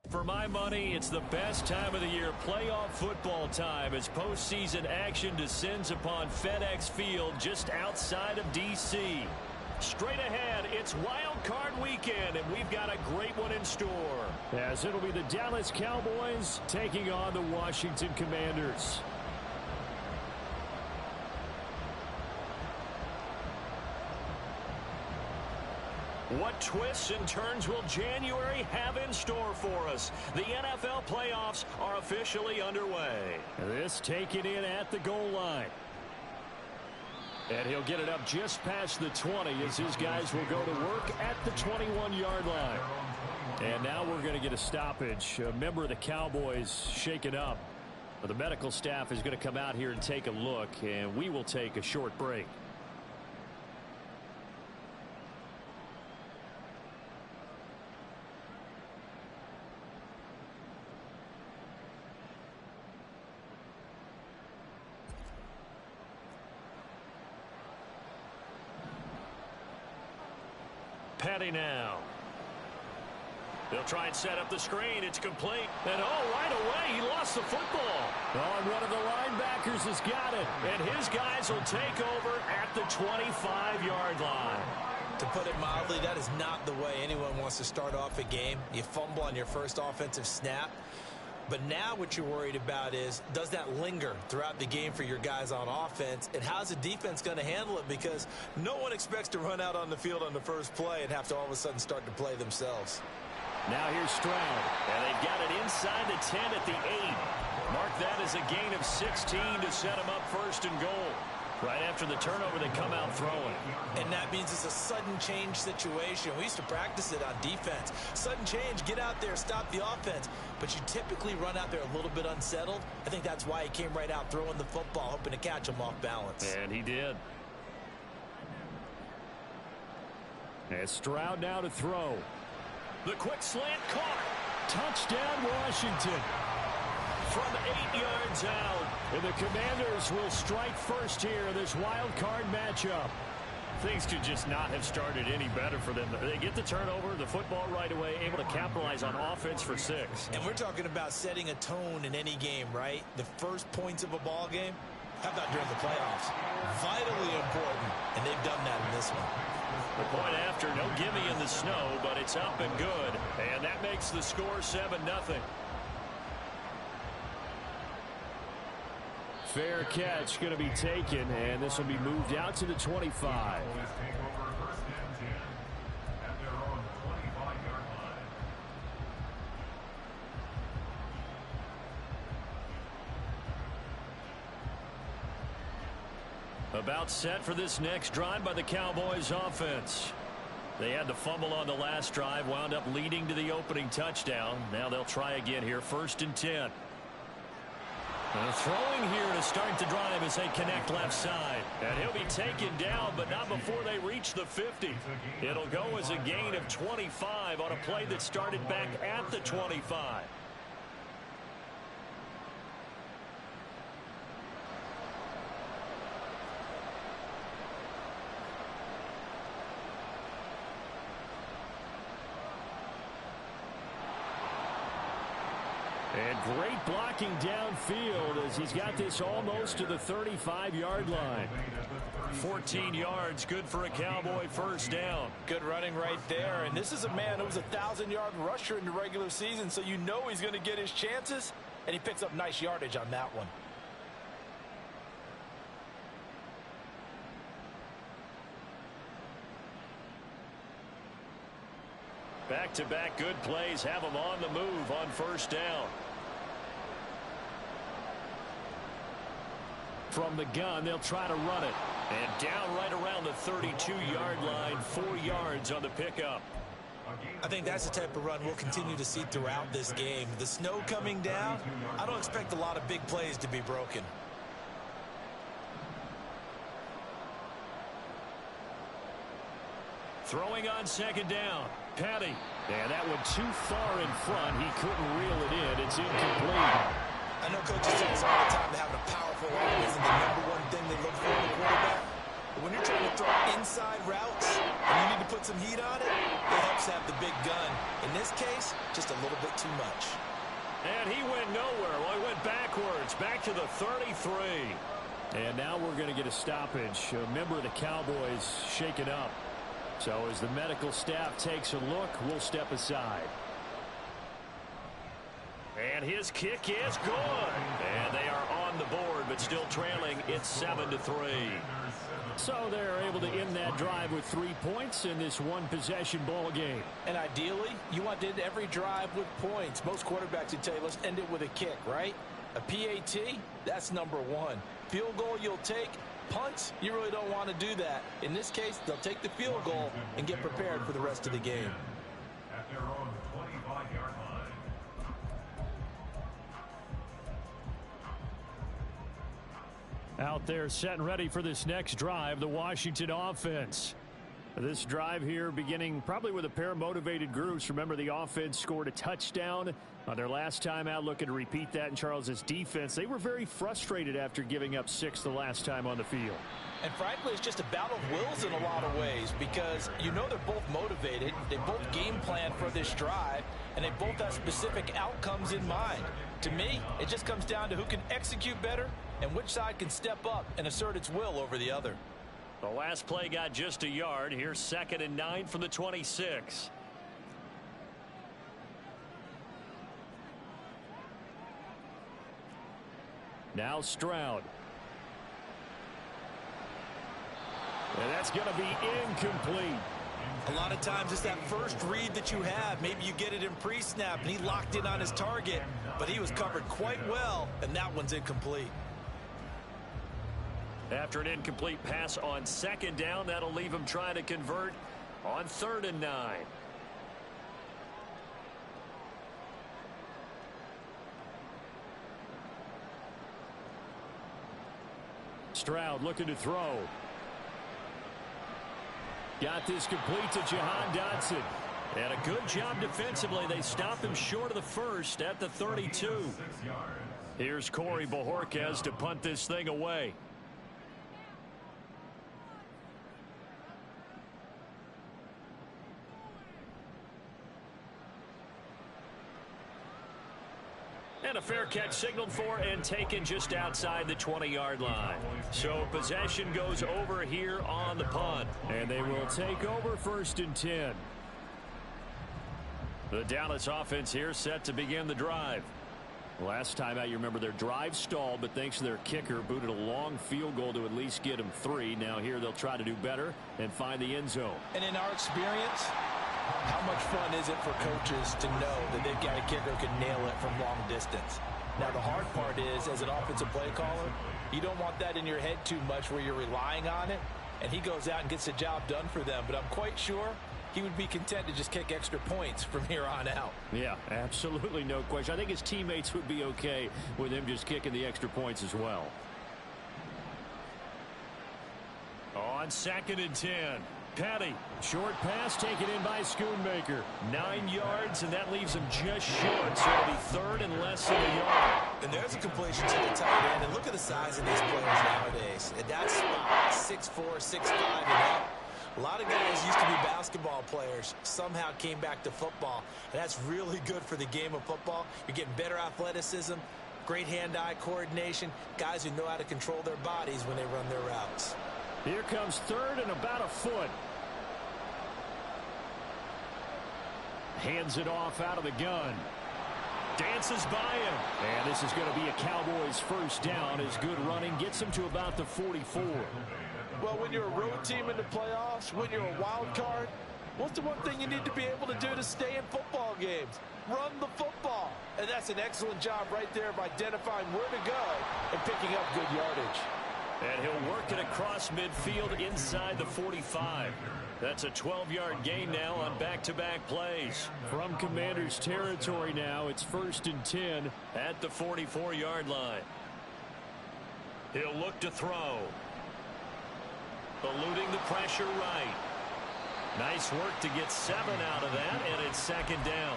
For my money, it's the best time of the year, playoff football time, as postseason action descends upon FedEx Field just outside of D.C. Straight ahead, it's Wildcard weekend, and we've got a great one in store. As it'll be the Dallas Cowboys taking on the Washington Commanders. What twists and turns will January have in store for us? The NFL playoffs are officially underway. This taken in at the goal line. And he'll get it up just past the 20 as his guys will go to work at the 21-yard line. And now we're going to get a stoppage. A member of the Cowboys shaken up. The medical staff is going to come out here and take a look, and we will take a short break. Petty now. They'll try and set up the screen. It's complete. And right away, he lost the football. And one of the linebackers has got it. And his guys will take over at the 25-yard line. To put it mildly, that is not the way anyone wants to start off a game. You fumble on your first offensive snap. But now what you're worried about is, does that linger throughout the game for your guys on offense? And how's the defense going to handle it? Because no one expects to run out on the field on the first play and have to all of a sudden start to play themselves. Now here's Stroud. And they've got it inside the 10 at the 8. Mark that as a gain of 16 to set them up first and goal. Right after the turnover, they come out throwing. And that means it's a sudden change situation. We used to practice it on defense. Sudden change, get out there, stop the offense. But you typically run out there a little bit unsettled. I think that's why he came right out throwing the football, hoping to catch him off balance. And he did. And Stroud now to throw. The quick slant caught. Touchdown, Washington. From 8 yards out. And the Commanders will strike first here in this wild card matchup. Things could just not have started any better for them. They get the turnover, the football right away, able to capitalize on offense for 6. And we're talking about setting a tone in any game, right? The first points of a ball game, how about during the playoffs? Vitally important, and they've done that in this one. The point after, no gimme in the snow, but it's up and good. And that makes the score 7-0. Fair catch going to be taken, and this will be moved out to the 25. About set for this next drive by the Cowboys offense. They had the fumble on the last drive, wound up leading to the opening touchdown. Now they'll try again here, 1st and 10. And throwing here to start the drive as they connect left side. And he'll be taken down, but not before they reach the 50. It'll go as a gain of 25 on a play that started back at the 25. And great blocking downfield as he's got this almost to the 35-yard line. 14 yards, good for a Cowboy first down. Good running right there. And this is a man who was a 1,000-yard rusher in the regular season, so you know he's going to get his chances, and he picks up nice yardage on that one. Back-to-back good plays have him on the move on first down. From the gun, they'll try to run it. And down right around the 32-yard line, 4 yards on the pickup. I think that's the type of run we'll continue to see throughout this game. The snow coming down, I don't expect a lot of big plays to be broken. Throwing on second down. Petty. And that one too far in front. He couldn't reel it in. It's incomplete. I know coaches say it's all the time that having a powerful arm isn't the #1 thing they look for in a quarterback. But when you're trying to throw inside routes and you need to put some heat on it, it helps have the big gun. In this case, just a little bit too much. And he went nowhere. Well, he went backwards, back to the 33. And now we're going to get a stoppage. A member of the Cowboys shaken up. So as the medical staff takes a look, we'll step aside. And his kick is good. And they are on the board, but still trailing. It's 7-3. So they're able to end that drive with 3 points in this one-possession ball game. And ideally, you want to end every drive with points. Most quarterbacks would tell you, let's end it with a kick, right? A PAT, that's number one. Field goal you'll take. Punts, you really don't want to do that. In this case, they'll take the field goal and get prepared for the rest of the game. At their own 25-yard line. Out there set and ready for this next drive, the Washington offense. This drive here beginning probably with a pair of motivated groups. Remember, the offense scored a touchdown on their last time out, looking to repeat that in Charles's defense. They were very frustrated after giving up 6 the last time on the field. And frankly, it's just a battle of wills in a lot of ways because you know they're both motivated. They both game plan for this drive, and they both have specific outcomes in mind. To me, it just comes down to who can execute better and which side can step up and assert its will over the other. The last play got just a yard. Here's 2nd and 9 from the 26. Now Stroud. And that's going to be incomplete. A lot of times it's that first read that you have. Maybe you get it in pre-snap and he locked in on his target, but he was covered quite well, and that one's incomplete. After an incomplete pass on 2nd down, that'll leave him trying to convert on 3rd and 9. Stroud looking to throw. Got this complete to Jahan Dotson. And a good job defensively. They stopped him short of the first at the 32. Here's Corey Bojorquez to punt this thing away. And a fair catch signaled for and taken just outside the 20-yard line. So possession goes over here on the punt. And they will take over 1st and 10. The Dallas offense here set to begin the drive. Last time out, you remember their drive stalled, but thanks to their kicker, booted a long field goal to at least get them 3. Now here they'll try to do better and find the end zone. And in our experience, how much fun is it for coaches to know that they've got a kicker who can nail it from long distance? Now, the hard part is, as an offensive play caller, you don't want that in your head too much where you're relying on it, and he goes out and gets the job done for them. But I'm quite sure he would be content to just kick extra points from here on out. Yeah, absolutely no question. I think his teammates would be okay with him just kicking the extra points as well. On 2nd and 10. Petty, short pass taken in by Schoonmaker. 9 yards, and that leaves him just short, so it'll be 3rd and less than a yard. And there's a completion to the tight end, and look at the size of these players nowadays. At that spot, 6'4", 6'5", and up. A lot of guys used to be basketball players, somehow came back to football, and that's really good for the game of football. You're getting better athleticism, great hand-eye coordination, guys who know how to control their bodies when they run their routes. Here comes 3rd and about a foot. Hands it off out of the gun. Dances by him. And this is going to be a Cowboys 1st down as good running gets him to about the 44. Well, when you're a road team in the playoffs, when you're a wild card, what's the one thing you need to be able to do to stay in football games? Run the football. And that's an excellent job right there of identifying where to go and picking up good yardage. And he'll work it across midfield inside the 45. That's a 12-yard gain now on back-to-back plays. From Commander's territory now, it's 1st and 10 at the 44-yard line. He'll look to throw. Eluding the pressure right. Nice work to get 7 out of that, and it's 2nd down.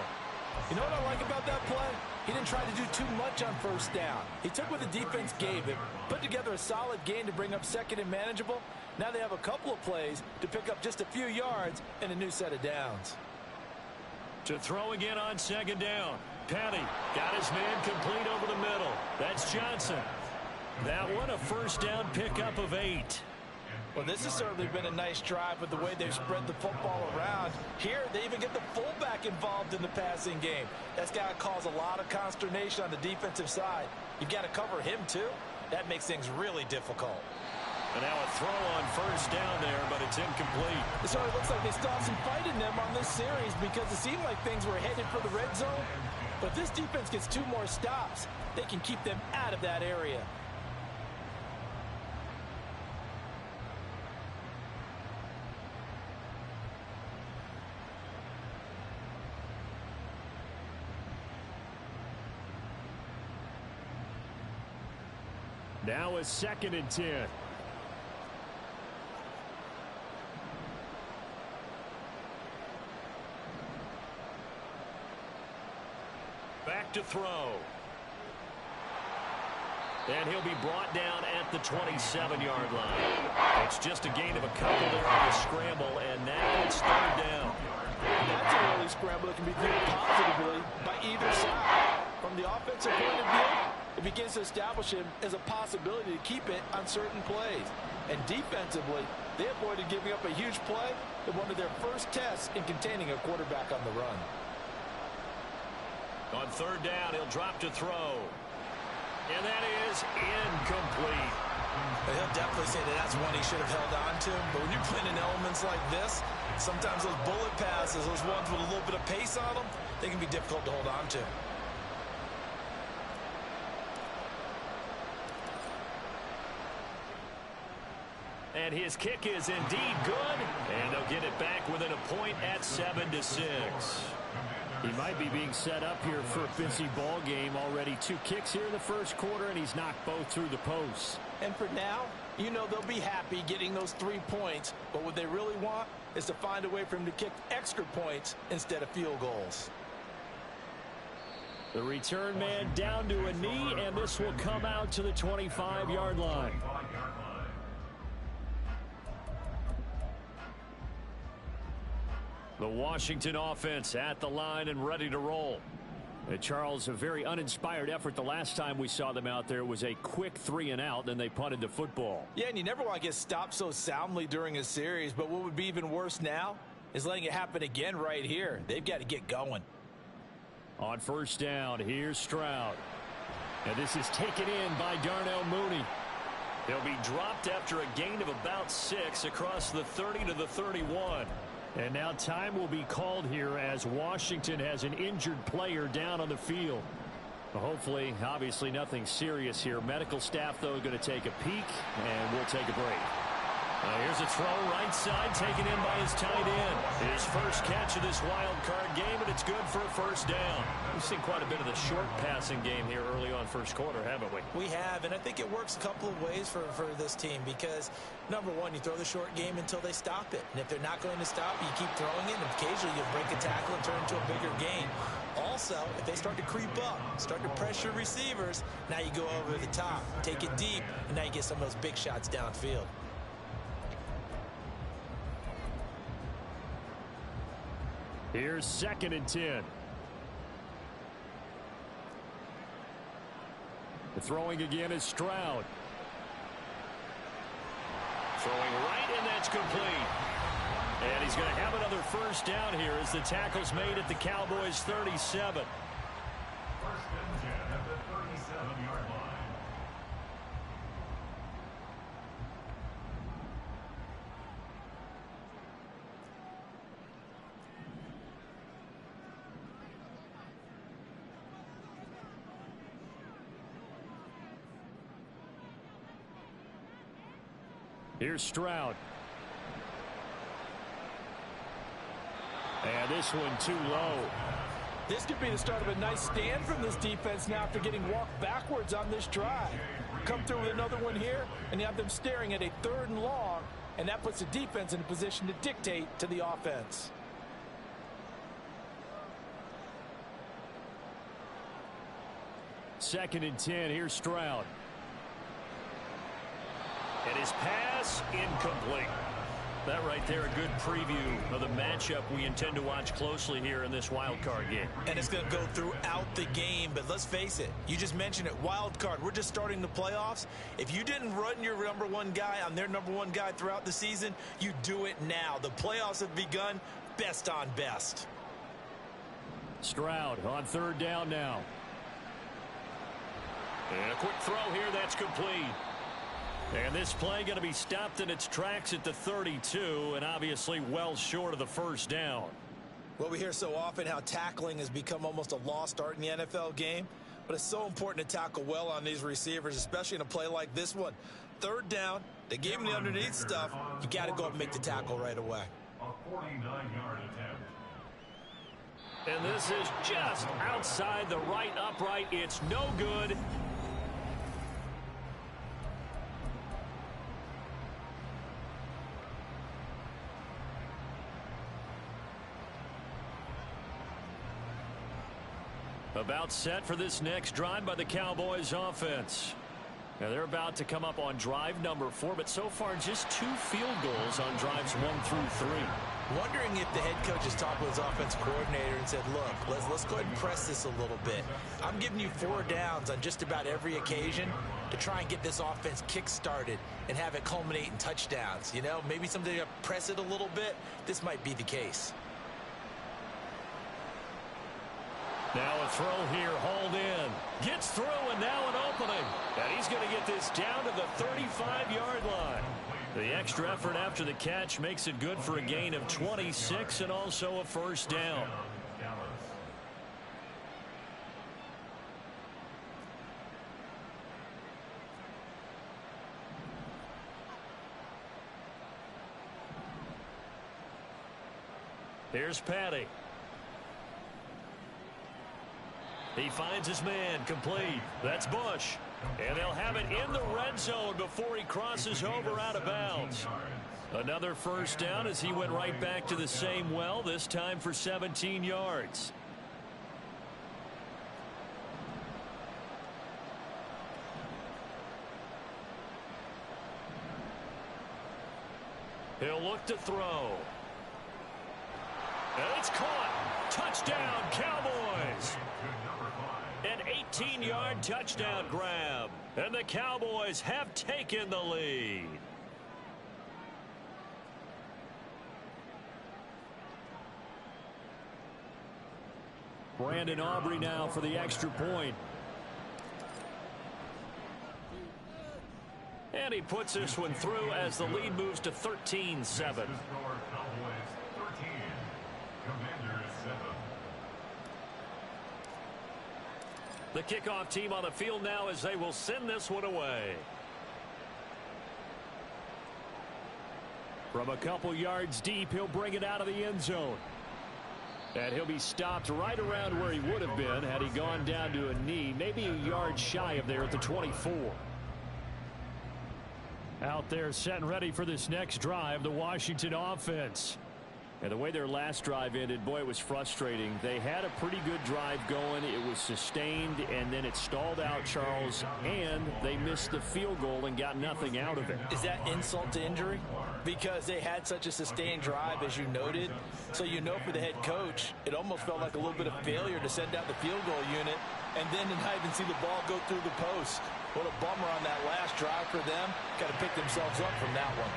You know what I like about that play? He didn't try to do too much on first down. He took what the defense gave him, put together a solid gain to bring up second and manageable. Now they have a couple of plays to pick up just a few yards and a new set of downs. To throw again on second down. Petty got his man complete over the middle. That's Johnson. That one a first down pickup of 8. Well, this has certainly been a nice drive with the way they've spread the football around. Here, they even get the fullback involved in the passing game. That's got to cause a lot of consternation on the defensive side. You've got to cover him, too. That makes things really difficult. And now a throw on first down there, but it's incomplete. It certainly looks like they still have some fight in them on this series because it seemed like things were headed for the red zone. But if this defense gets 2 more stops, they can keep them out of that area. Now a 2nd and 10. Back to throw. And he'll be brought down at the 27-yard line. It's just a gain of a couple there on the scramble, and now it's 3rd down. That's an early scramble that can be viewed positively by either side. From the offensive point of view, it begins to establish him as a possibility to keep it on certain plays. And defensively, they avoided giving up a huge play in one of their first tests in containing a quarterback on the run. On 3rd down, he'll drop to throw. And that is incomplete. He'll definitely say that that's one he should have held on to. But when you're playing in elements like this, sometimes those bullet passes, those ones with a little bit of pace on them, they can be difficult to hold on to. And his kick is indeed good. And they'll get it back within a point at 7-6. He might be being set up here for a busy ball game. Already 2 kicks here in the first quarter, and he's knocked both through the posts. And for now, you know they'll be happy getting those 3 points. But what they really want is to find a way for him to kick extra points instead of field goals. The return man down to a knee, and this will come out to the 25-yard line. The Washington offense at the line and ready to roll. Charles, a very uninspired effort the last time we saw them out there was a quick 3 and out, then they punted the football. Yeah, and you never want to get stopped so soundly during a series, but what would be even worse now is letting it happen again right here. They've got to get going. On 1st down, here's Stroud. And this is taken in by Darnell Mooney. He'll be dropped after a gain of about 6 across the 30 to the 31. And now time will be called here as Washington has an injured player down on the field. Hopefully, obviously nothing serious here. Medical staff, though, going to take a peek, and we'll take a break. Here's a throw right side taken in by his tight end. His first catch of this wild card game, and it's good for a 1st down. We've seen quite a bit of the short passing game here early on first quarter, haven't we? We have, and I think it works a couple of ways for this team because, number one, you throw the short game until they stop it. And if they're not going to stop it, you keep throwing it, and occasionally you break a tackle and turn it into a bigger gain. Also, if they start to creep up, start to pressure receivers, now you go over the top, take it deep, and now you get some of those big shots downfield. Here's 2nd and 10. The throwing again is Stroud. Throwing right, and that's complete. And he's going to have another 1st down here as the tackle's made at the Cowboys 37. 1st and 10 at the 37-yard line. Here's Stroud. And this one too low. This could be the start of a nice stand from this defense now after getting walked backwards on this drive. Come through with another one here, and you have them staring at a 3rd and long, and that puts the defense in a position to dictate to the offense. 2nd and 10. Here's Stroud. And his pass incomplete. That right there, a good preview of the matchup we intend to watch closely here in this wild card game. And it's going to go throughout the game, but let's face it, you just mentioned it, wild card. We're just starting the playoffs. If you didn't run your number one guy on their number one guy throughout the season, you do it now. The playoffs have begun, best on best. Stroud on 3rd down now. And a quick throw here, that's complete. And this play going to be stopped in its tracks at the 32, and obviously well short of the 1st down. Well, we hear so often how tackling has become almost a lost art in the NFL game, but it's so important to tackle well on these receivers, especially in a play like this one. 3rd down, they gave him the underneath stuff. You got to go up and make the tackle right away. A 49-yard attempt. And this is just outside the right upright. It's no good. About set for this next drive by the Cowboys offense. Now they're about to come up on drive number 4, but so far just 2 field goals on drives 1 through 3. Wondering if the head coach has talked with his offense coordinator and said, look, let's go ahead and press this a little bit. I'm giving you 4 downs on just about every occasion to try and get this offense kick-started and have it culminate in touchdowns. You know, maybe something to press it a little bit. This might be the case. Now a throw here, hauled in. Gets through, and now an opening. And he's going to get this down to the 35-yard line. The extra effort after the catch makes it good for a gain of 26 and also a 1st down. Here's Patty. He finds his man, complete. That's Bush. And they'll have it in the red zone before he crosses over out of bounds. Another 1st down as he went right back to the same well, this time for 17 yards. He'll look to throw. And it's caught. Touchdown, Cowboys. An 18-yard touchdown grab. And the Cowboys have taken the lead. Brandon Aubrey now for the extra point. And he puts this one through as the lead moves to 13-7. The kickoff team on the field now as they will send this one away. From a couple yards deep, he'll bring it out of the end zone. And he'll be stopped right around where he would have been had he gone down to a knee, maybe a yard shy of there at the 24. Out there set and ready for this next drive, the Washington offense. And the way their last drive ended, boy, it was frustrating. They had a pretty good drive going. It was sustained, and then it stalled out, Charles, and they missed the field goal and got nothing out of it. Is that insult to injury? Because they had such a sustained drive, as you noted. So you know for the head coach, it almost felt like a little bit of failure to send out the field goal unit and then to not even see the ball go through the post. What a bummer on that last drive for them. Got to pick themselves up from that one.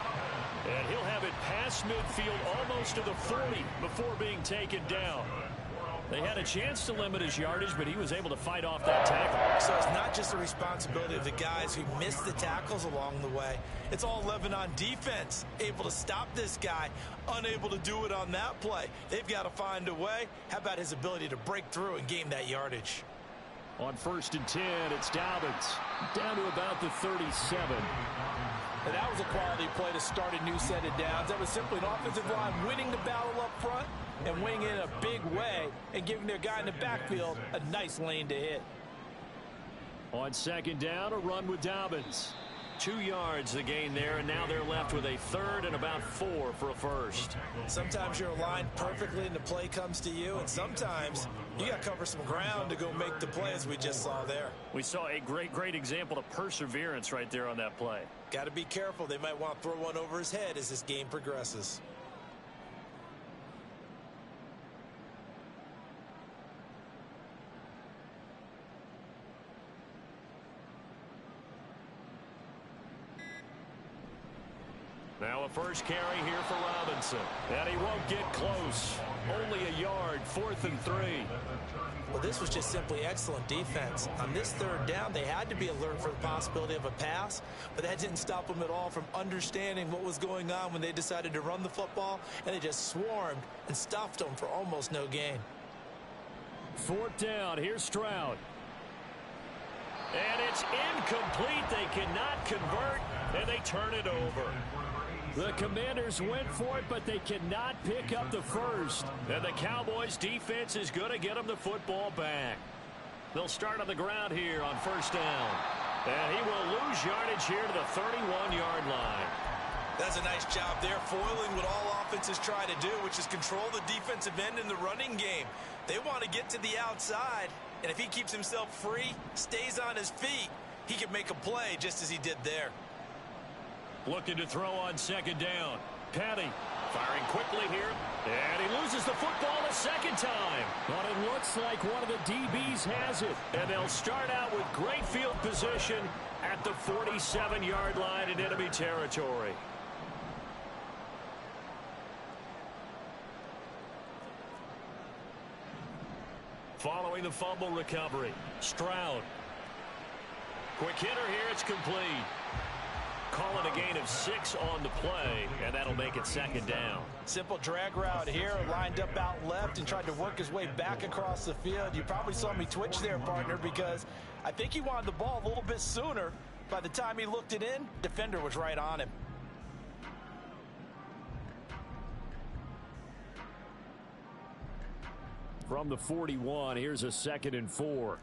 And he'll have it past midfield almost to the 40 before being taken down. They had a chance to limit his yardage, but he was able to fight off that tackle. So it's not just the responsibility of the guys who missed the tackles along the way. It's all 11 on defense. Able to stop this guy, unable to do it on that play. They've got to find a way. How about his ability to break through and gain that yardage? On 1st and 10, it's Dobbins down to about the 37. And that was a quality play to start a new set of downs. That was simply an offensive line winning the battle up front and winning in a big way and giving their guy in the backfield a nice lane to hit. On 2nd down, a run with Dobbins. 2 yards the gain there, and now they're left with a third and about 4 for a first. Sometimes you're aligned perfectly and the play comes to you, and sometimes you got to cover some ground to go make the play, as we just saw there. We saw a great example of perseverance right there on that play. Got to be careful. They might want to throw one over his head as this game progresses. Now a first carry here for Robinson. And he won't get close. Only a yard, 4th and 3. Well, this was just simply excellent defense. On this third down, they had to be alert for the possibility of a pass, but that didn't stop them at all from understanding what was going on when they decided to run the football, and they just swarmed and stuffed them for almost no gain. 4th down. Here's Stroud. And it's incomplete. They cannot convert, and they turn it over. The Commanders went for it, but they cannot pick up the first. And the Cowboys defense is going to get them the football back. They'll start on the ground here on 1st down. And he will lose yardage here to the 31-yard line. That's a nice job there, foiling what all offenses try to do, which is control the defensive end in the running game. They want to get to the outside, and if he keeps himself free, stays on his feet, he can make a play just as he did there. Looking to throw on 2nd down. Petty firing quickly here. And he loses the football a second time. But it looks like one of the DBs has it. And they'll start out with great field position at the 47-yard line in enemy territory. Following the fumble recovery, Stroud. Quick hitter here, it's complete. Call it a gain of 6 on the play, and that'll make it 2nd down. Simple drag route here, lined up out left and tried to work his way back across the field. You probably saw me twitch there, partner, because I think he wanted the ball a little bit sooner. By the time he looked it in, defender was right on him. From the 41, here's a 2nd and 4.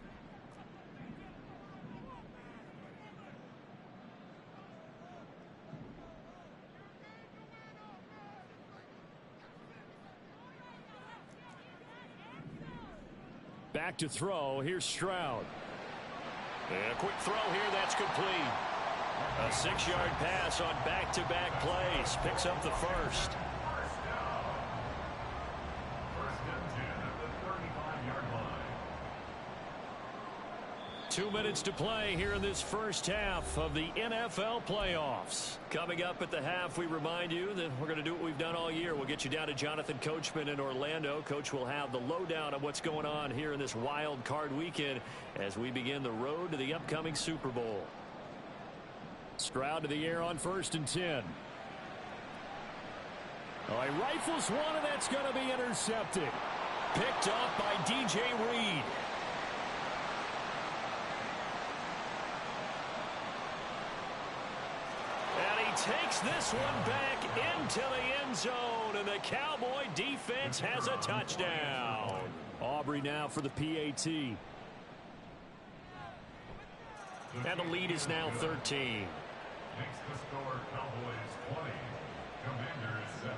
Back to throw. Here's Stroud. And a quick throw here. That's complete. A 6-yard pass on back-to-back plays. Picks up the first. 2 minutes to play here in this first half of the NFL playoffs. Coming up at the half, we remind you that we're going to do what we've done all year. We'll get you down to Jonathan Coachman in Orlando. Coach will have the lowdown on what's going on here in this wild card weekend as we begin the road to the upcoming Super Bowl. Stroud to the air on 1st and 10. Oh, he rifles one, and that's going to be intercepted. Picked up by DJ Reed. Takes this one back into the end zone, and the Cowboy defense has a touchdown. Aubrey now for the PAT. And the lead is now 13. Makes the score Cowboys 20, Commanders 7.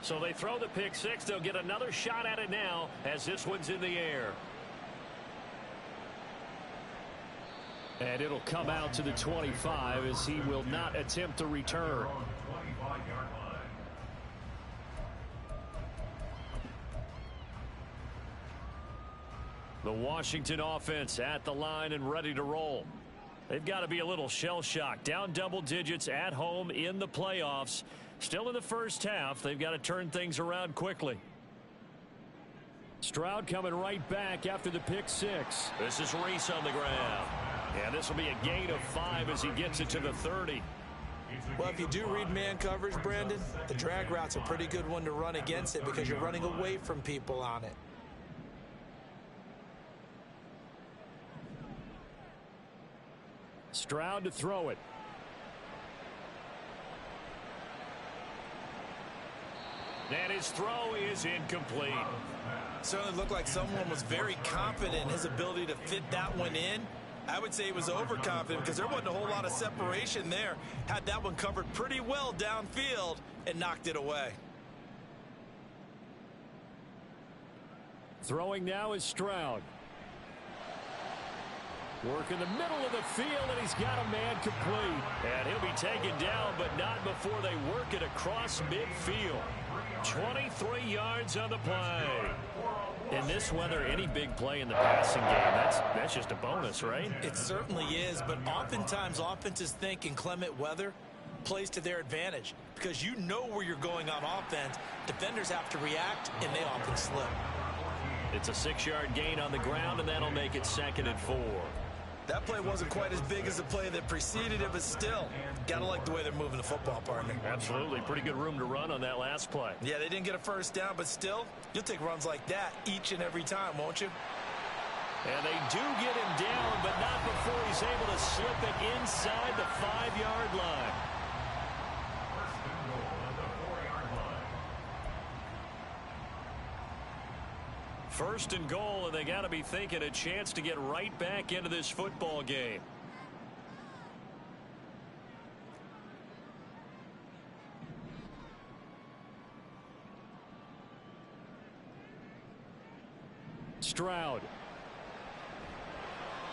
So they throw the pick six. They'll get another shot at it now as this one's in the air. And it'll come out to the 25 as he will not attempt to return. The Washington offense at the line and ready to roll. They've got to be a little shell-shocked. Down double digits at home in the playoffs. Still in the first half. They've got to turn things around quickly. Stroud coming right back after the pick six. This is Reese on the ground. And this will be a gain of 5 as he gets it to the 30. Well, if you do read man coverage, Brandon, the drag route's a pretty good one to run against it because you're running away from people on it. Stroud to throw it. And his throw is incomplete. Certainly looked like someone was very confident in his ability to fit that one in. I would say he was overconfident because there wasn't a whole lot of separation there. Had that one covered pretty well downfield and knocked it away. Throwing now is Stroud. Work in the middle of the field, and he's got a man complete. And he'll be taken down, but not before they work it across midfield. 23 yards on the play. In this weather, any big play in the passing game, that's just a bonus, right? It certainly is, but oftentimes offenses think in clement weather plays to their advantage because you know where you're going on offense. Defenders have to react, and they often slip. It's a 6-yard gain on the ground, and that'll make it 2nd and 4. That play wasn't quite as big as the play that preceded it, but still, got to like the way they're moving the football, partner. Absolutely. Pretty good room to run on that last play. Yeah, they didn't get a first down, but still, you'll take runs like that each and every time, won't you? And they do get him down, but not before he's able to slip it inside the 5-yard line. First and goal at the 4-yard line. First and goal, and they got to be thinking a chance to get right back into this football game. Stroud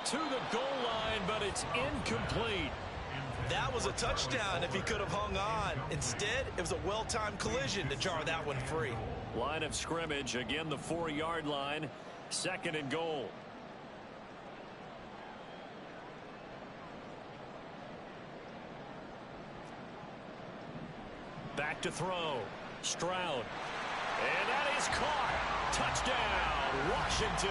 to the goal line, but it's incomplete. That was a touchdown if he could have hung on. Instead, it was a well-timed collision to jar that one free. Line of scrimmage, again the 4-yard line, 2nd and goal. Back to throw. Stroud. And that is caught. Touchdown, Washington.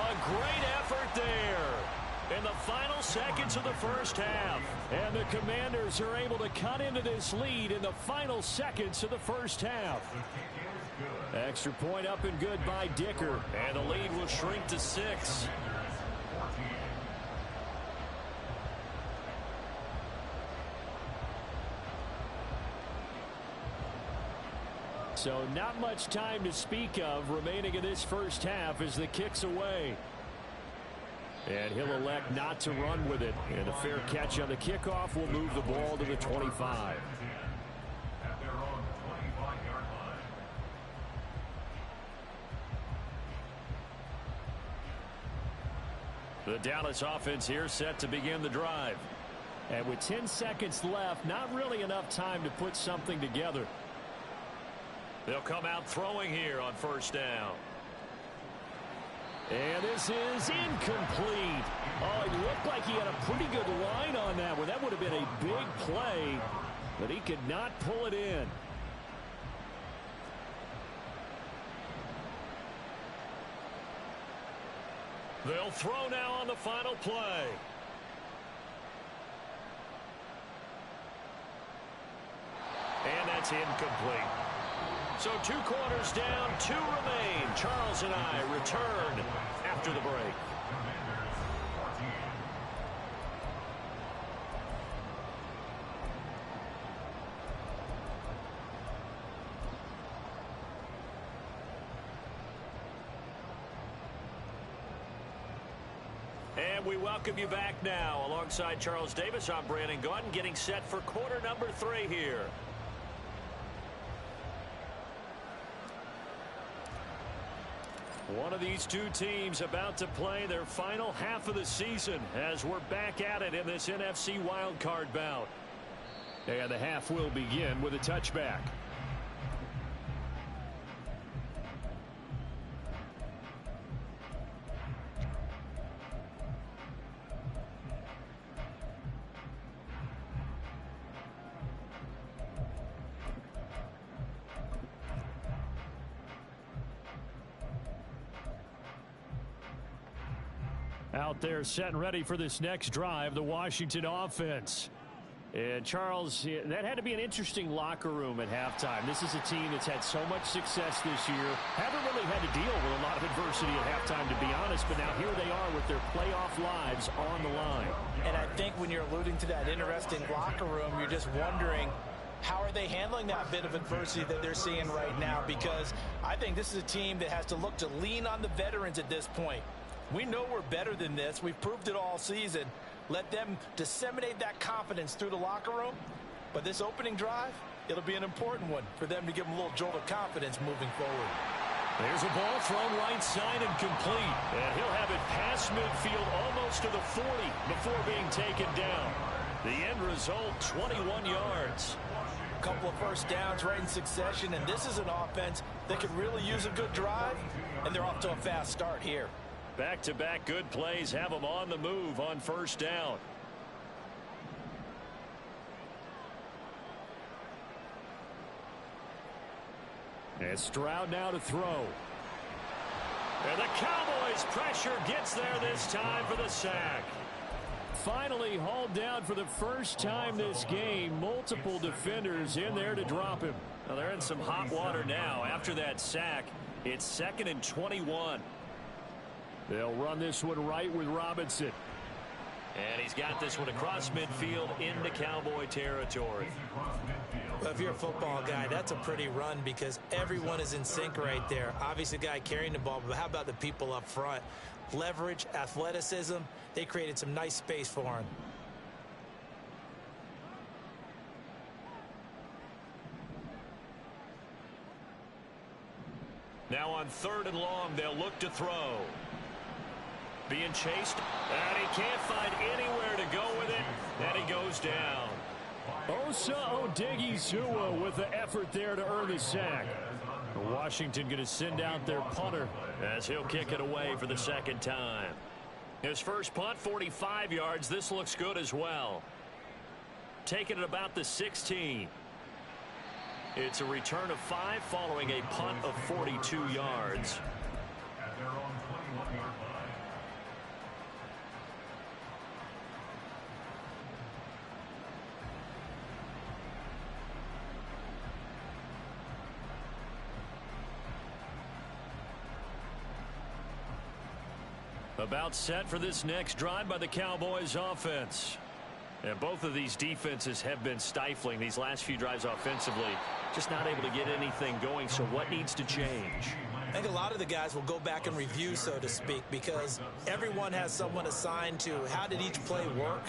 A great effort there in the final seconds of the first half. And the Commanders are able to cut into this lead in the final seconds of the first half. Extra point up and good by Dicker. And the lead will shrink to 6. So not much time to speak of remaining in this first half as the kick's away. And he'll elect not to run with it. And a fair catch on the kickoff will move the ball to the 25. At their own 25-yard line. The Dallas offense here set to begin the drive. And with 10 seconds left, not really enough time to put something together. They'll come out throwing here on first down. And this is incomplete. Oh, it looked like he had a pretty good line on that one. That would have been a big play, but he could not pull it in. They'll throw now on the final play. And that's incomplete. So 2 quarters down, 2 remain. Charles and I return after the break. And we welcome you back now. Alongside Charles Davis, I'm Brandon Gaudin, getting set for quarter number 3 here. One of these two teams about to play their final half of the season as we're back at it in this NFC Wildcard bout. And the half will begin with a touchback. Out there set and ready for this next drive, the Washington offense. And Charles, that had to be an interesting locker room at halftime. This is a team that's had so much success this year. Haven't really had to deal with a lot of adversity at halftime, to be honest. But now here they are with their playoff lives on the line. And I think when you're alluding to that interesting locker room, you're just wondering how are they handling that bit of adversity that they're seeing right now? Because I think this is a team that has to look to lean on the veterans at this point. We know we're better than this. We've proved it all season. Let them disseminate that confidence through the locker room. But this opening drive, it'll be an important one for them to give them a little jolt of confidence moving forward. There's a ball thrown right side and complete. And he'll have it past midfield almost to the 40 before being taken down. The end result, 21 yards. A couple of first downs right in succession, and this is an offense that could really use a good drive, and they're off to a fast start here. Back-to-back good plays have them on the move on first down. And Stroud now to throw. And the Cowboys pressure gets there this time for the sack. Finally hauled down for the first time this game. Multiple defenders in there to drop him. Well, they're in some hot water now. After that sack, it's 2nd and 21. They'll run this one right with Robinson. And he's got this one across midfield into Cowboy territory. Well, if you're a football guy, that's a pretty run because everyone is in sync right there. Obviously, the guy carrying the ball, but how about the people up front? Leverage, athleticism, they created some nice space for him. Now on 3rd and long, they'll look to throw. Being chased, and he can't find anywhere to go with it, and he goes down. Osa Odighizuwa with the effort there to earn the sack. Washington going to send out their punter as he'll kick it away for the second time. His first punt, 45 yards. This looks good as well. Taking it about the 16. It's a return of 5 following a punt of 42 yards. At their own 21-yard line. About set for this next drive by the Cowboys offense. And both of these defenses have been stifling these last few drives offensively. Just not able to get anything going, so what needs to change? I think a lot of the guys will go back and review, so to speak, because everyone has someone assigned to how did each play work.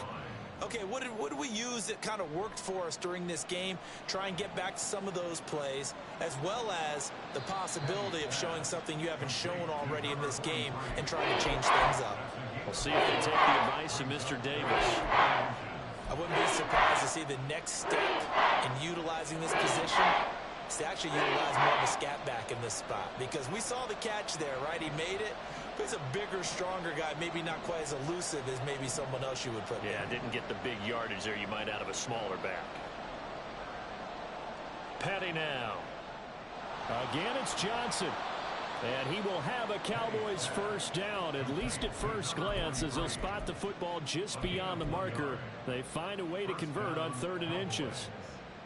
Okay, what did we use that kind of worked for us during this game? Try and get back to some of those plays, as well as the possibility of showing something you haven't shown already in this game and trying to change things up. We'll see if they take the advice of Mr. Davis. I wouldn't be surprised to see the next step in utilizing this position is to actually utilize more of a scat back in this spot, because we saw the catch there, right? He made it. He's a bigger, stronger guy, maybe not quite as elusive as maybe someone else you would put there. Yeah, didn't get the big yardage there you might out of a smaller back. Petty now. Again, it's Johnson. And he will have a Cowboys first down, at least at first glance, as he'll spot the football just beyond the marker. They find a way to convert on 3rd and inches.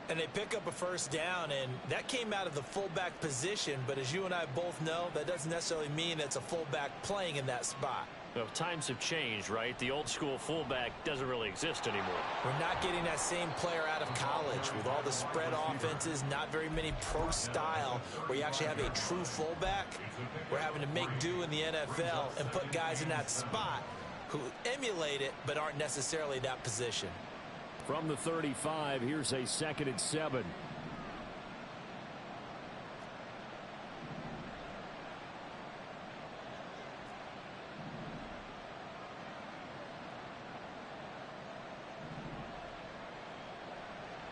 And they pick up a first down, and that came out of the fullback position. But as you and I both know, that doesn't necessarily mean it's a fullback playing in that spot. Well, times have changed, right? The old school fullback doesn't really exist anymore. We're not getting that same player out of college with all the spread offenses, not very many pro style where you actually have a true fullback. We're having to make do in the NFL and put guys in that spot who emulate it but aren't necessarily that position. From the 35, here's a 2nd and 7.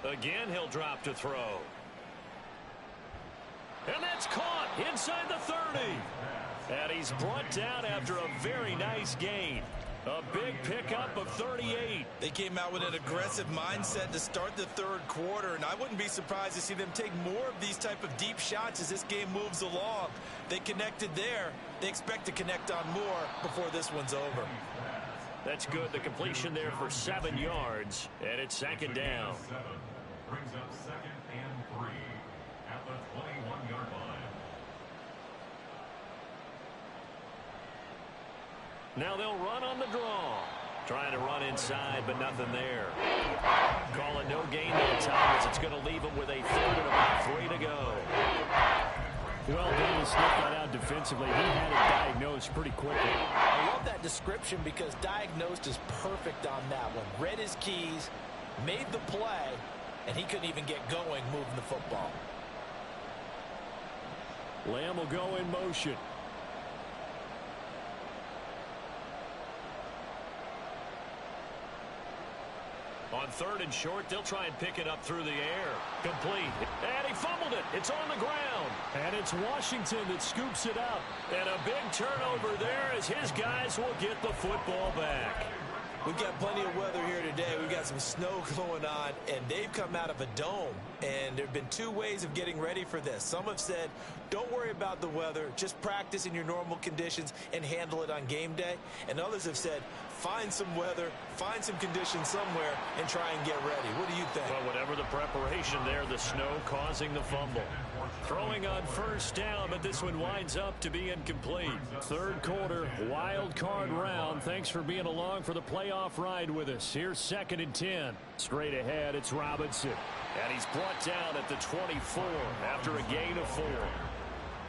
Again, he'll drop to throw. And that's caught inside the 30. And he's brought down after a very nice gain. A big pickup of 38. They came out with an aggressive mindset to start the 3rd quarter, and I wouldn't be surprised to see them take more of these type of deep shots as this game moves along. They connected there. They expect to connect on more before this one's over. That's good. The completion there for 7 yards, and it's 2nd down. Brings up 2nd and 3 at the 21-yard line. Now they'll run on the draw. Trying to run inside, but nothing there. Call it no gain that time as it's going to leave him with a third and about 3 to go. Well, Davis sniffed that out defensively. He had it diagnosed pretty quickly. I love that description because diagnosed is perfect on that one. Read his keys, made the play, and he couldn't even get going moving the football. Lamb will go in motion. On 3rd and short, they'll try and pick it up through the air. Complete. And he fumbled it. It's on the ground. And it's Washington that scoops it up. And a big turnover there as his guys will get the football back. We've got plenty of weather here today. We've got some snow going on, and they've come out of a dome. And there have been 2 ways of getting ready for this. Some have said, don't worry about the weather. Just practice in your normal conditions and handle it on game day. And others have said, find some weather, find some conditions somewhere, and try and get ready. What do you think? Well, whatever the preparation there, the snow causing the fumble. Throwing on 1st down, but this one winds up to be incomplete. 3rd quarter, wild card round. Thanks for being along for the playoff ride with us. Here's 2nd and 10. Straight ahead, it's Robinson. And he's brought down at the 24 after a gain of 4.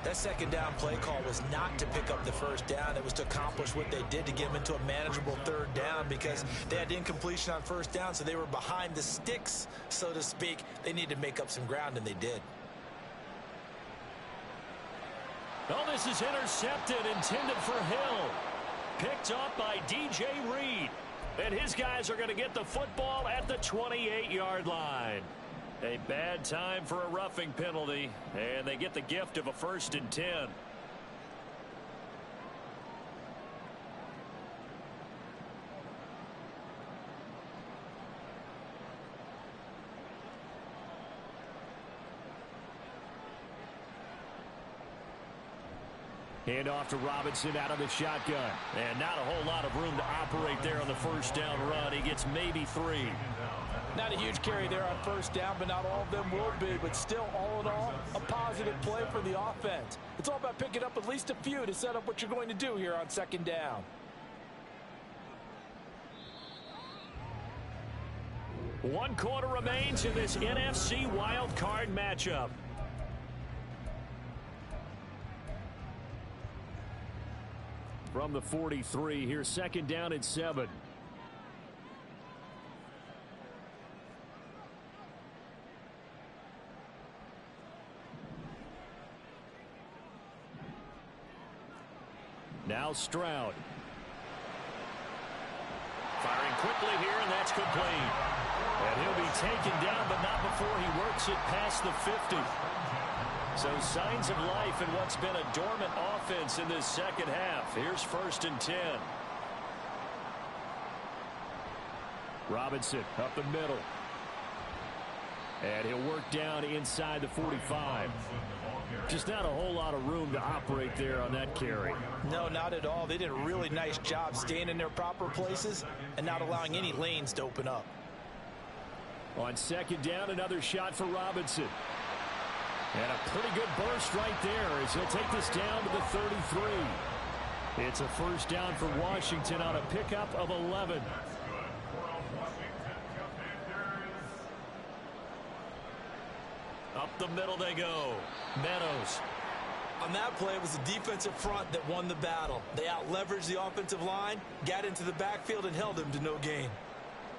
That 2nd down play call was not to pick up the 1st down. It was to accomplish what they did to get them into a manageable 3rd down because they had incompletion on 1st down, so they were behind the sticks, so to speak. They needed to make up some ground, and they did. Oh, this is intercepted, intended for Hill. Picked up by DJ Reed. And his guys are going to get the football at the 28-yard line. A bad time for a roughing penalty, and they get the gift of a 1st and 10. Hand off to Robinson out of the shotgun. And not a whole lot of room to operate there on the 1st down run. He gets maybe 3. Not a huge carry there on 1st down, but not all of them will be. But still, all in all, a positive play for the offense. It's all about picking up at least a few to set up what you're going to do here on 2nd down. One quarter remains in this NFC wildcard matchup. From the 43, here's 2nd down and 7. Now Stroud. Firing quickly here, and that's complete. And he'll be taken down, but not before he works it past the 50. So signs of life in what's been a dormant offense in this 2nd half. Here's 1st and 10. Robinson up the middle. And he'll work down inside the 45. Just not a whole lot of room to operate there on that carry. No, not at all. They did a really nice job staying in their proper places and not allowing any lanes to open up. On 2nd down, another shot for Robinson. And a pretty good burst right there as he'll take this down to the 33. It's a 1st down for Washington on a pickup of 11. Up the middle they go. Meadows. On that play, it was the defensive front that won the battle. They out-leveraged the offensive line, got into the backfield, and held them to no gain.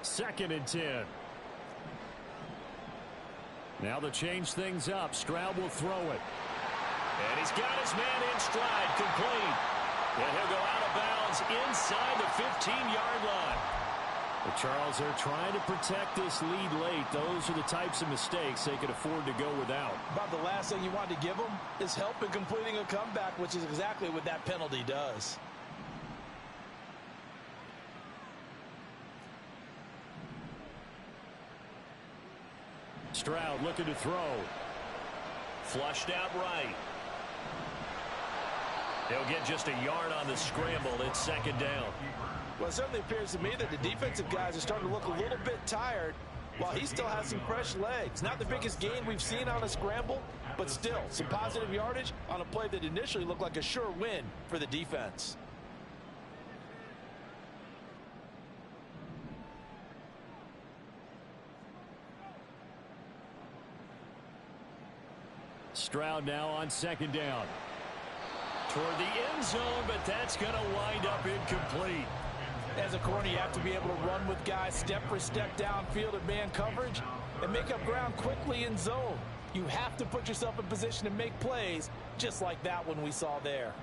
2nd and 10. Now to change things up, Stroud will throw it. And he's got his man in stride, complete. And he'll go out of bounds inside the 15-yard line. The Charles are trying to protect this lead late. Those are the types of mistakes they could afford to go without. About the last thing you want to give them is help in completing a comeback, which is exactly what that penalty does. Stroud looking to throw. Flushed out right. He'll get just a yard on the scramble. It's 2nd down. Well, it certainly appears to me that the defensive guys are starting to look a little bit tired while he still has some fresh legs. Not the biggest gain we've seen on a scramble, but still some positive yardage on a play that initially looked like a sure win for the defense. Stroud now on second down. Toward the end zone, but that's going to wind up incomplete. As a corner, you have to be able to run with guys step for step downfield in man coverage and make up ground quickly in zone. You have to put yourself in position to make plays, just like that one we saw there.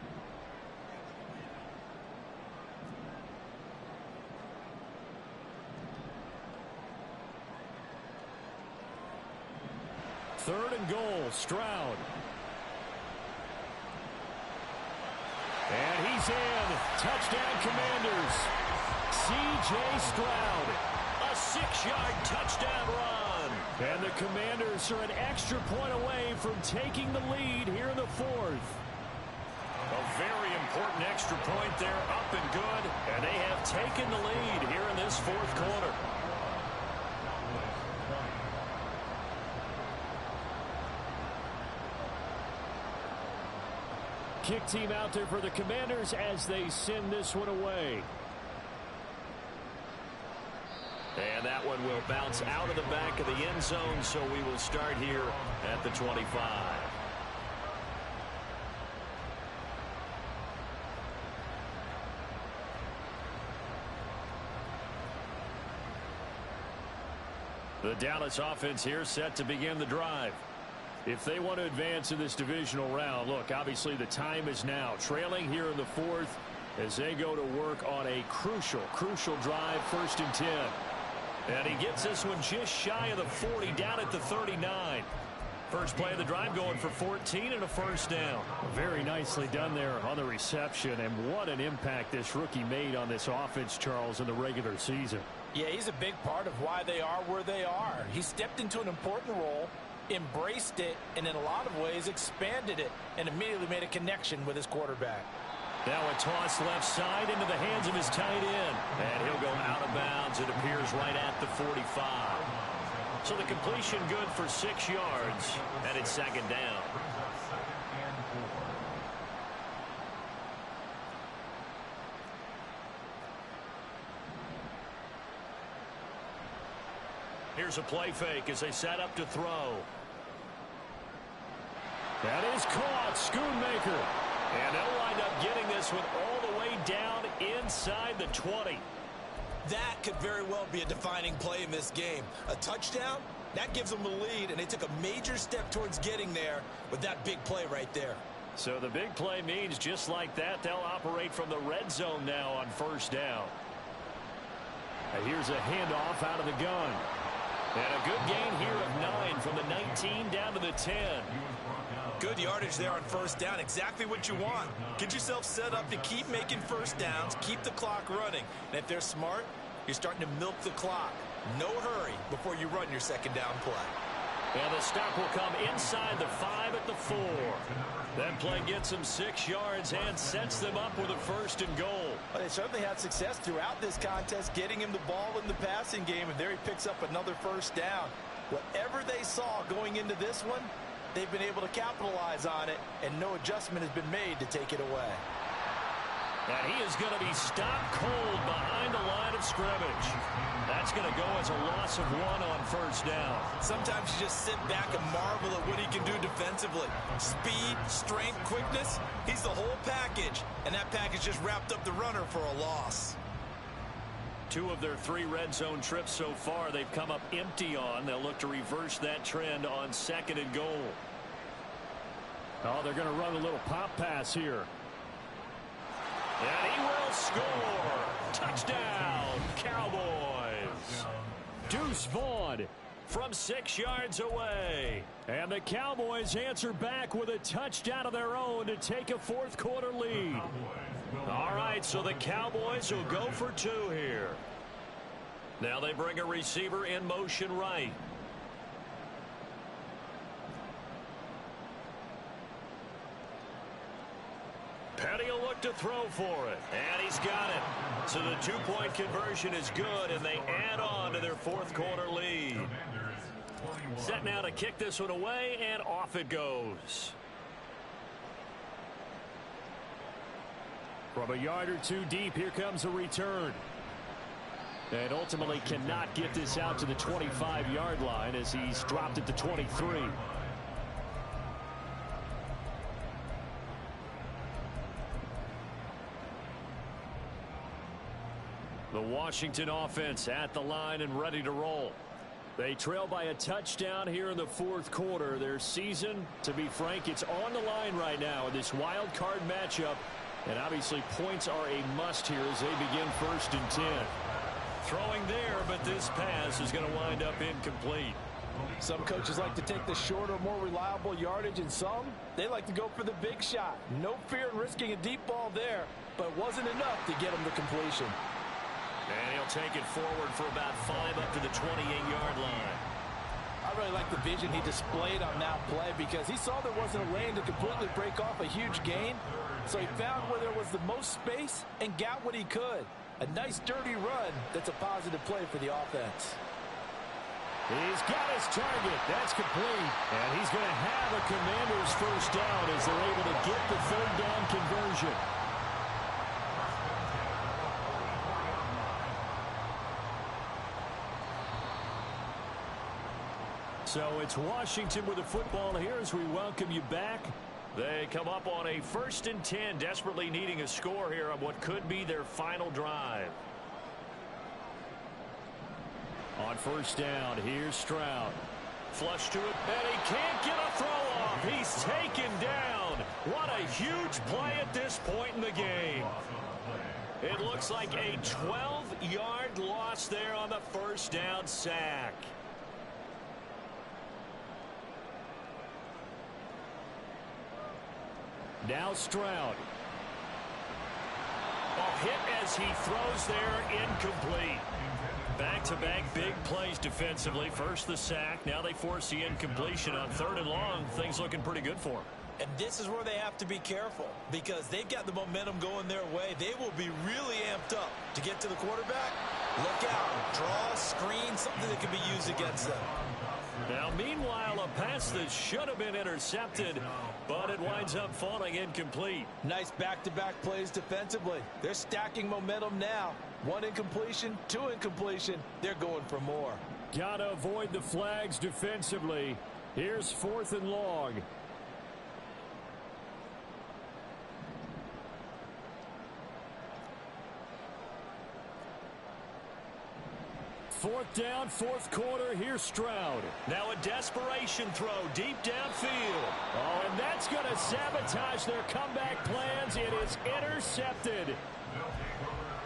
Third and goal, Stroud. And he's in. Touchdown, Commanders. C.J. Stroud. A 6-yard touchdown run. And the Commanders are an extra point away from taking the lead here in the fourth. A very important extra point there, up and good. And they have taken the lead here in this fourth quarter. Kick team out there for the Commanders as they send this one away. And that one will bounce out of the back of the end zone, so we will start here at the 25. The Dallas offense here set to begin the drive. If they want to advance in this divisional round, look, obviously the time is now. Trailing here in the fourth as they go to work on a crucial drive, 1st and 10. And he gets this one just shy of the 40, down at the 39. First play of the drive going for 14 and a first down. Very nicely done there on the reception, and what an impact this rookie made on this offense, Charles, in the regular season. Yeah, he's a big part of why they are where they are. He stepped into an important role, embraced it, and in a lot of ways expanded it, and immediately made a connection with his quarterback. Now a toss left side into the hands of his tight end. And he'll go out of bounds. It appears right at the 45. So the completion good for 6 yards, and it's second down. Here's a play fake as they set up to throw. That is caught. Schoonmaker. And they'll wind up getting this one all the way down inside the 20. That could very well be a defining play in this game. A touchdown, that gives them the lead, and they took a major step towards getting there with that big play right there. So the big play means just like that, they'll operate from the red zone now on first down. And here's a handoff out of the gun. And a good gain here of 9 from the 19 down to the 10. Good yardage there on first down. Exactly what you want. Get yourself set up to keep making first downs, keep the clock running. And if they're smart, you're starting to milk the clock. No hurry before you run your second down play. And the stop will come inside the 5 at the 4. That play gets them 6 yards and sets them up with a 1st and goal. Well, they certainly had success throughout this contest, getting him the ball in the passing game, and there he picks up another first down. Whatever they saw going into this one, they've been able to capitalize on it, and no adjustment has been made to take it away. And he is going to be stopped cold behind the line of scrimmage. That's going to go as a loss of 1 on first down. Sometimes you just sit back and marvel at what he can do defensively. Speed, strength, quickness, he's the whole package. And that package just wrapped up the runner for a loss. 2 of their 3 red zone trips so far they've come up empty on. They'll look to reverse that trend on 2nd and goal. Oh, they're going to run a little pop pass here. And he will score. Touchdown, Cowboys. Deuce Vaughn from 6 yards away. And the Cowboys answer back with a touchdown of their own to take a 4th quarter lead. All right, so the Cowboys will go for 2 here. Now they bring a receiver in motion right. Petty will look to throw for it. And he's got it. So the 2-point conversion is good, and they add on to their 4th quarter lead. Set now to kick this one away, and off it goes. From a yard or 2 deep, here comes a return. And ultimately cannot get this out to the 25-yard line as he's dropped at the 23. The Washington offense at the line and ready to roll. They trail by a touchdown here in the fourth quarter. Their season, to be frank, it's on the line right now in this wild card matchup. And obviously points are a must here as they begin 1st and 10. Throwing there, but this pass is going to wind up incomplete. Some coaches like to take the shorter, more reliable yardage, and some, they like to go for the big shot. No fear in risking a deep ball there, but it wasn't enough to get him the completion. And he'll take it forward for about 5 up to the 28-yard line. I really like the vision he displayed on that play because he saw there wasn't a lane to completely break off a huge gain. So he found where there was the most space and got what he could. A nice dirty run that's a positive play for the offense. He's got his target. That's complete. And he's going to have a Commander's first down as they're able to get the 3rd down conversion. So it's Washington with the football here as we welcome you back. They come up on a 1st and 10, desperately needing a score here on what could be their final drive. On 1st down, here's Stroud. Flush to it, and he can't get a throw off. He's taken down. What a huge play at this point in the game. It looks like a 12-yard loss there on the 1st down sack. Now Stroud. A hit as he throws there, incomplete. Back-to-back big plays defensively. First the sack, now they force the incompletion on 3rd and long. Things looking pretty good for them. And this is where they have to be careful because they've got the momentum going their way. They will be really amped up to get to the quarterback. Look out, draw, screen, something that can be used against them. Now, meanwhile, a pass that should have been intercepted, but it winds up falling incomplete. Nice back-to-back plays defensively. They're stacking momentum now. 1 incompletion, 2 incompletion. They're going for more. Gotta avoid the flags defensively. Here's 4th and long. Fourth down, 4th quarter. Here's Stroud. Now a desperation throw deep downfield. Oh, and that's going to sabotage their comeback plans. It is intercepted.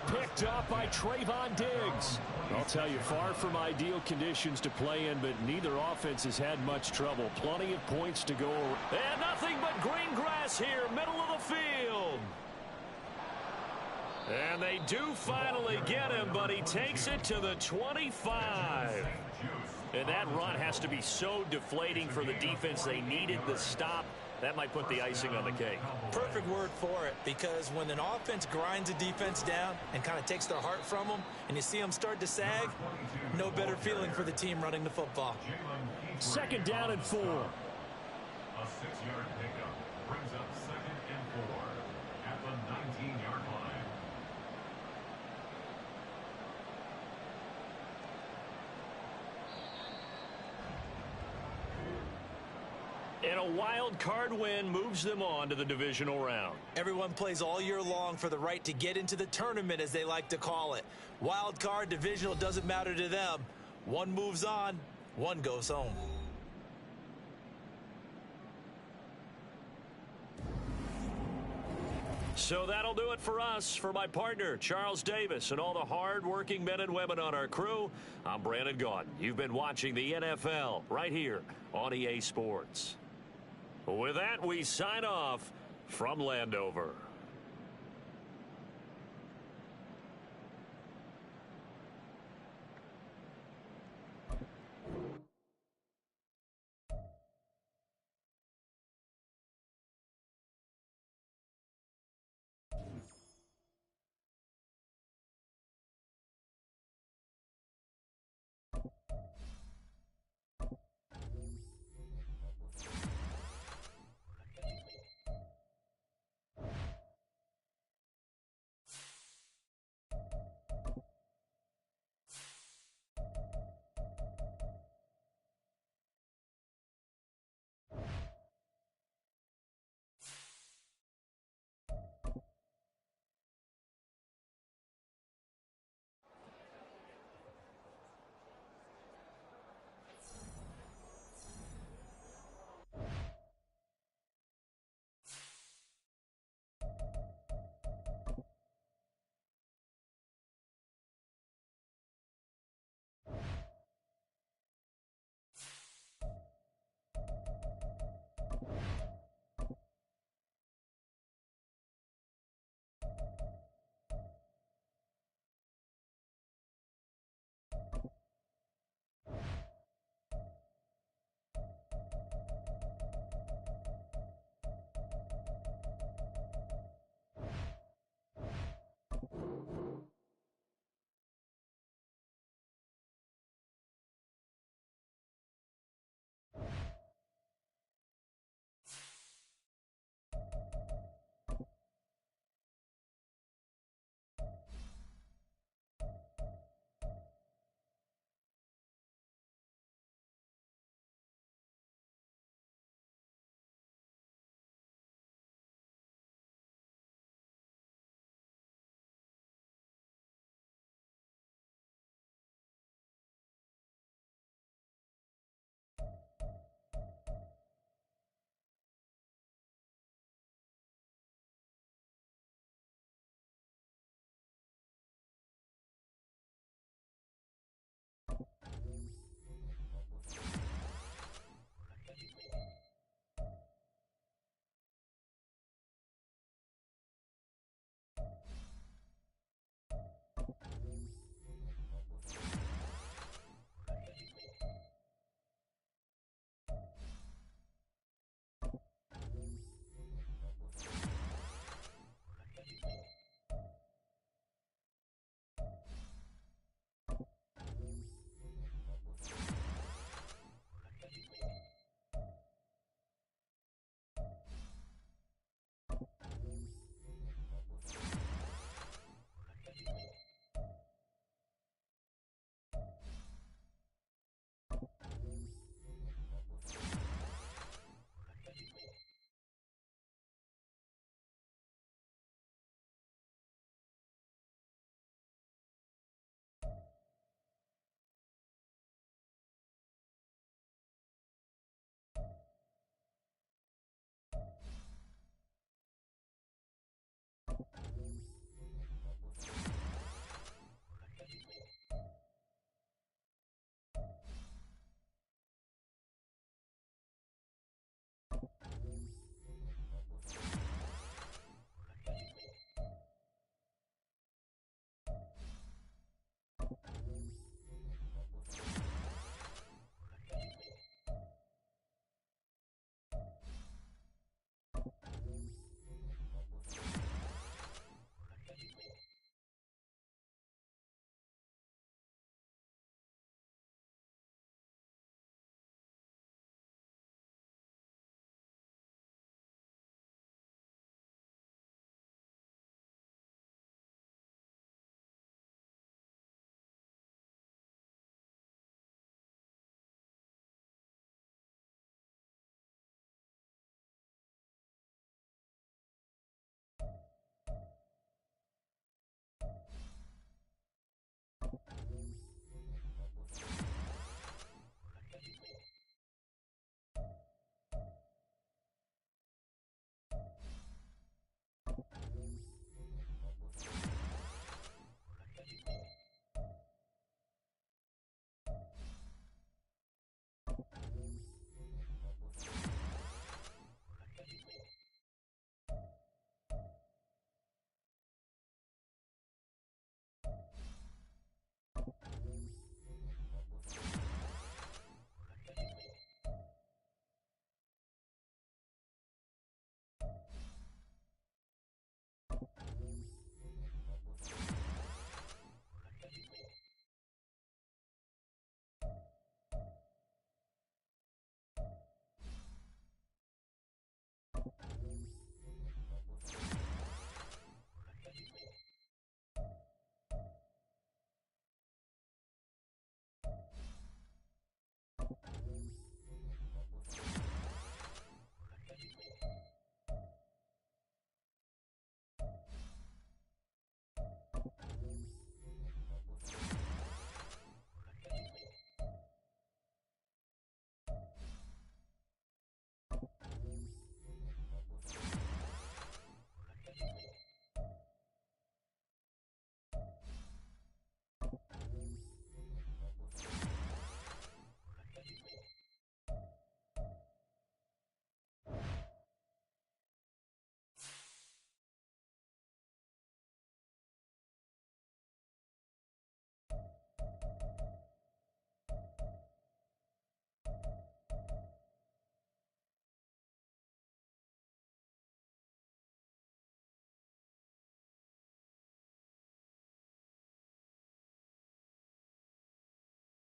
Picked up by Trayvon Diggs. I'll tell you, far from ideal conditions to play in, but neither offense has had much trouble. Plenty of points to go. And nothing but green grass here, middle of the field. And they do finally get him, but he takes it to the 25. And that run has to be so deflating for the defense. They needed the stop. That might put the icing on the cake. Perfect word for it, because when an offense grinds a defense down and kind of takes their heart from them, and you see them start to sag, no better feeling for the team running the football. 2nd down and 4. A 6-yard pickup brings up 2nd and 4 at the 19-yard line. And a wild card win moves them on to the divisional round. Everyone plays all year long for the right to get into the tournament, as they like to call it. Wild card, divisional, doesn't matter to them. One moves on, one goes home. So that'll do it for us. For my partner, Charles Davis, and all the hard-working men and women on our crew, I'm Brandon Gaudin. You've been watching the NFL right here on EA Sports. With that, we sign off from Landover.